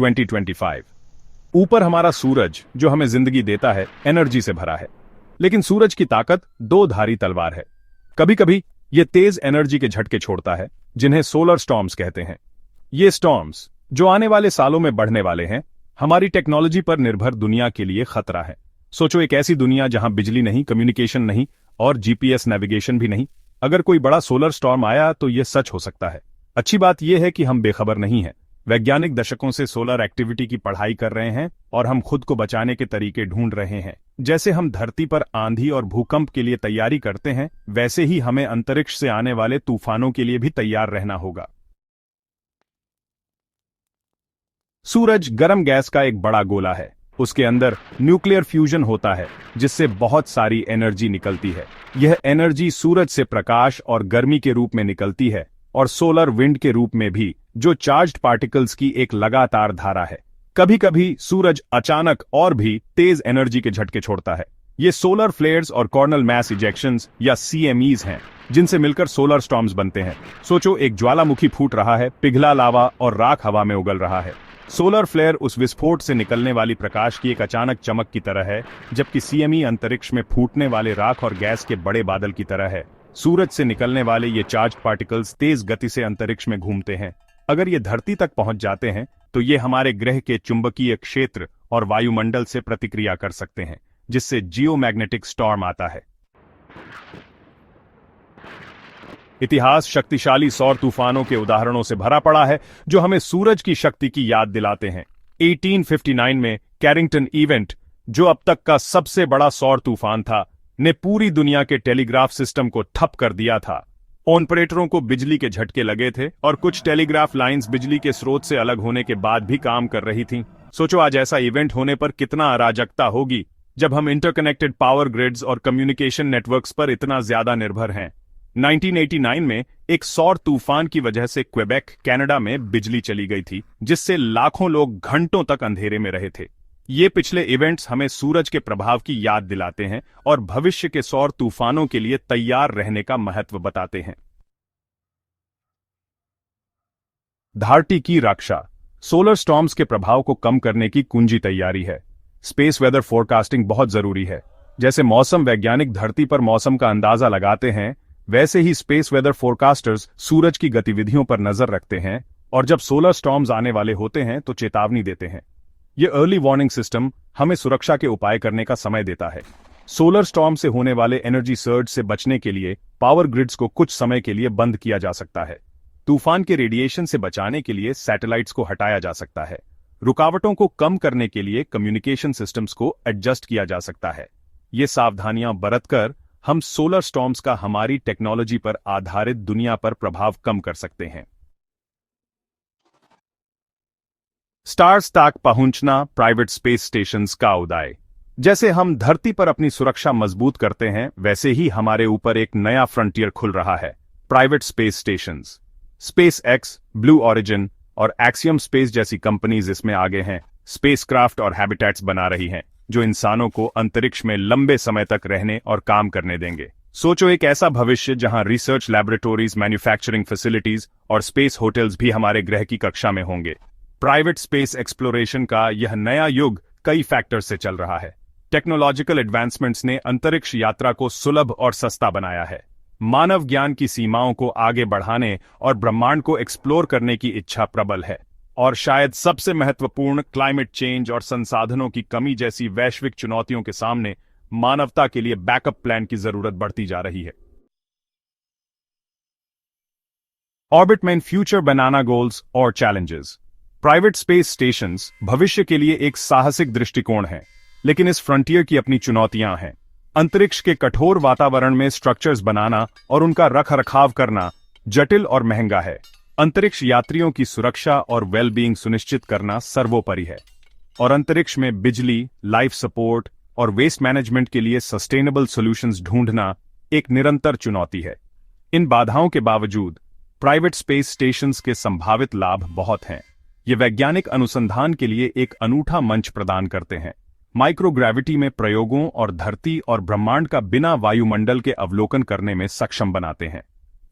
2025। ऊपर हमारा सूरज जो हमें जिंदगी देता है, एनर्जी से भरा है। लेकिन सूरज की ताकत दो धारी तलवार है। कभी कभी ये तेज एनर्जी के झटके छोड़ता है, जिन्हें सोलर स्टॉर्म्स कहते हैं। ये स्टॉर्म्स जो आने वाले सालों में बढ़ने वाले हैं, हमारी टेक्नोलॉजी पर निर्भर दुनिया के लिए खतरा है। सोचो, एक ऐसी दुनिया जहां बिजली नहीं, कम्युनिकेशन नहीं और जीपीएस नेविगेशन भी नहीं। अगर कोई बड़ा सोलर स्टॉर्म आया तो यह सच हो सकता है। अच्छी बात यह है कि हम बेखबर नहीं हैं। वैज्ञानिक दशकों से सोलर एक्टिविटी की पढ़ाई कर रहे हैं और हम खुद को बचाने के तरीके ढूंढ रहे हैं। जैसे हम धरती पर आंधी और भूकंप के लिए तैयारी करते हैं, वैसे ही हमें अंतरिक्ष से आने वाले तूफानों के लिए भी तैयार रहना होगा। सूरज गर्म गैस का एक बड़ा गोला है। उसके अंदर न्यूक्लियर फ्यूजन होता है, जिससे बहुत सारी एनर्जी निकलती है। यह एनर्जी सूरज से प्रकाश और गर्मी के रूप में निकलती है और सोलर विंड के रूप में भी, जो चार्ज्ड पार्टिकल्स की एक लगातार धारा है। कभी कभी सूरज अचानक और भी तेज एनर्जी के झटके छोड़ता है। ये सोलर फ्लेयर्स और कॉर्नल मैस इजेक्शंस या सीएमईज हैं, जिनसे मिलकर सोलर स्टॉर्म्स बनते हैं। सोचो, एक ज्वालामुखी फूट रहा है, पिघला लावा और राख हवा में उगल रहा है। सोलर फ्लेयर उस विस्फोट से निकलने वाली प्रकाश की एक अचानक चमक की तरह है, जबकि सीएमई अंतरिक्ष में फूटने वाले राख और गैस के बड़े बादल की तरह है। सूरज से निकलने वाले ये चार्ज्ड पार्टिकल्स तेज गति से अंतरिक्ष में घूमते हैं। अगर ये धरती तक पहुंच जाते हैं तो ये हमारे ग्रह के चुंबकीय क्षेत्र और वायुमंडल से प्रतिक्रिया कर सकते हैं, जिससे जियोमैग्नेटिक स्टॉर्म आता है। इतिहास शक्तिशाली सौर तूफानों के उदाहरणों से भरा पड़ा है, जो हमें सूरज की शक्ति की याद दिलाते हैं। 1859 में कैरिंगटन इवेंट, जो अब तक का सबसे बड़ा सौर तूफान था, ने पूरी दुनिया के टेलीग्राफ सिस्टम को ठप कर दिया था। ऑपरेटरों को बिजली के झटके लगे थे और कुछ टेलीग्राफ लाइंस बिजली के स्रोत से अलग होने के बाद भी काम कर रही थीं। सोचो, आज ऐसा इवेंट होने पर कितना अराजकता होगी, जब हम इंटरकनेक्टेड पावर ग्रिड्स और कम्युनिकेशन नेटवर्क्स पर इतना ज्यादा निर्भर हैं। 1989 में एक सौर तूफान की वजह से क्वेबेक, कनाडा में बिजली चली गई थी, जिससे लाखों लोग घंटों तक अंधेरे में रहे थे। ये पिछले इवेंट्स हमें सूरज के प्रभाव की याद दिलाते हैं और भविष्य के सौर तूफानों के लिए तैयार रहने का महत्व बताते हैं। धरती की रक्षा। सोलर स्टॉर्म्स के प्रभाव को कम करने की कुंजी तैयारी है। स्पेस वेदर फोरकास्टिंग बहुत जरूरी है। जैसे मौसम वैज्ञानिक धरती पर मौसम का अंदाजा लगाते हैं, वैसे ही स्पेस वेदर फोरकास्टर्स सूरज की गतिविधियों पर नजर रखते हैं और जब सोलर स्टॉर्म्स आने वाले होते हैं तो चेतावनी देते हैं। यह अर्ली वार्निंग सिस्टम हमें सुरक्षा के उपाय करने का समय देता है। सोलर स्टॉर्म से होने वाले एनर्जी सर्ज से बचने के लिए पावर ग्रिड्स को कुछ समय के लिए बंद किया जा सकता है। तूफान के रेडिएशन से बचाने के लिए सैटेलाइट्स को हटाया जा सकता है। रुकावटों को कम करने के लिए कम्युनिकेशन सिस्टम्स को एडजस्ट किया जा सकता है। ये सावधानियां बरतकर हम सोलर स्टॉर्म्स का हमारी टेक्नोलॉजी पर आधारित दुनिया पर प्रभाव कम कर सकते हैं। स्टार्स तक पहुंचना, प्राइवेट स्पेस स्टेशंस का उदय। जैसे हम धरती पर अपनी सुरक्षा मजबूत करते हैं, वैसे ही हमारे ऊपर एक नया फ्रंटियर खुल रहा है, private space stations. Space x, blue origin और एक्सियम स्पेस जैसी कंपनीज इसमें आगे हैं। स्पेसक्राफ्ट और हैबिटेट्स बना रही हैं, जो इंसानों को अंतरिक्ष में लंबे समय तक रहने और काम करने देंगे। सोचो, एक ऐसा भविष्य जहां रिसर्च लैबोरेटरीज, मैन्युफैक्चरिंग फैसिलिटीज और स्पेस होटल्स भी हमारे ग्रह की कक्षा में होंगे। प्राइवेट स्पेस एक्सप्लोरेशन का यह नया युग कई फैक्टर्स से चल रहा है। टेक्नोलॉजिकल एडवांसमेंट्स ने अंतरिक्ष यात्रा को सुलभ और सस्ता बनाया है। मानव ज्ञान की सीमाओं को आगे बढ़ाने और ब्रह्मांड को एक्सप्लोर करने की इच्छा प्रबल है। और शायद सबसे महत्वपूर्ण, क्लाइमेट चेंज और संसाधनों की कमी जैसी वैश्विक चुनौतियों के सामने मानवता के लिए बैकअप प्लान की जरूरत बढ़ती जा रही है। ऑर्बिट में फ्यूचर बनाना गोल्स और चैलेंजेस। प्राइवेट स्पेस स्टेशंस भविष्य के लिए एक साहसिक दृष्टिकोण है, लेकिन इस फ्रंटियर की अपनी चुनौतियां हैं। अंतरिक्ष के कठोर वातावरण में स्ट्रक्चर्स बनाना और उनका रखरखाव करना जटिल और महंगा है। अंतरिक्ष यात्रियों की सुरक्षा और वेलबींग सुनिश्चित करना सर्वोपरि है। और अंतरिक्ष में बिजली, लाइफ सपोर्ट और वेस्ट मैनेजमेंट के लिए सस्टेनेबल सॉल्यूशंस ढूंढना एक निरंतर चुनौती है। इन बाधाओं के बावजूद प्राइवेट स्पेस स्टेशंस के संभावित लाभ बहुत हैं। ये वैज्ञानिक अनुसंधान के लिए एक अनूठा मंच प्रदान करते हैं। माइक्रोग्रेविटी में प्रयोगों और धरती और ब्रह्मांड का बिना वायुमंडल के अवलोकन करने में सक्षम बनाते हैं।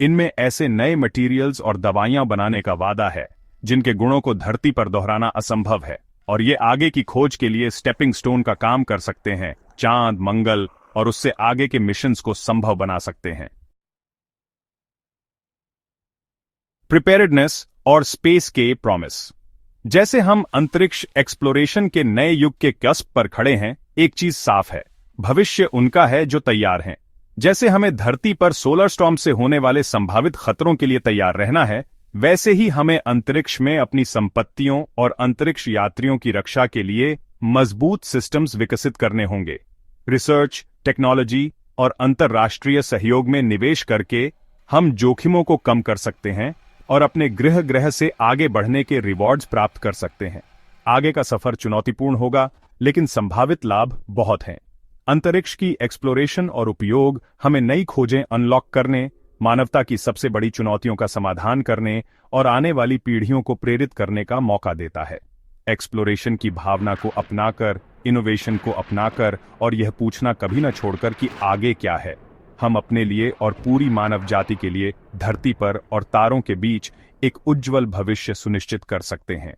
इनमें ऐसे नए मटेरियल्स और दवाइयां बनाने का वादा है जिनके गुणों को धरती पर दोहराना असंभव है, और ये आगे की खोज के लिए स्टेपिंग स्टोन का काम कर सकते हैं, चांद, मंगल और उससे आगे के मिशंस को संभव बना सकते हैं। प्रिपेयर्डनेस और स्पेस के प्रॉमिस। जैसे हम अंतरिक्ष एक्सप्लोरेशन के नए युग के कस्प पर खड़े हैं, एक चीज साफ है, भविष्य उनका है जो तैयार हैं। जैसे हमें धरती पर सोलर स्टॉर्म से होने वाले संभावित खतरों के लिए तैयार रहना है, वैसे ही हमें अंतरिक्ष में अपनी संपत्तियों और अंतरिक्ष यात्रियों की रक्षा के लिए मजबूत सिस्टम्स विकसित करने होंगे। रिसर्च, टेक्नोलॉजी और अंतर्राष्ट्रीय सहयोग में निवेश करके हम जोखिमों को कम कर सकते हैं और अपने ग्रह से आगे बढ़ने के रिवॉर्ड्स प्राप्त कर सकते हैं। आगे का सफर चुनौतीपूर्ण होगा, लेकिन संभावित लाभ बहुत हैं। अंतरिक्ष की एक्सप्लोरेशन और उपयोग हमें नई खोजें अनलॉक करने, मानवता की सबसे बड़ी चुनौतियों का समाधान करने और आने वाली पीढ़ियों को प्रेरित करने का मौका देता है। एक्सप्लोरेशन की भावना को अपनाकर, इनोवेशन को अपनाकर और यह पूछना कभी न छोड़कर कि आगे क्या है, हम अपने लिए और पूरी मानव जाति के लिए धरती पर और तारों के बीच एक उज्जवल भविष्य सुनिश्चित कर सकते हैं।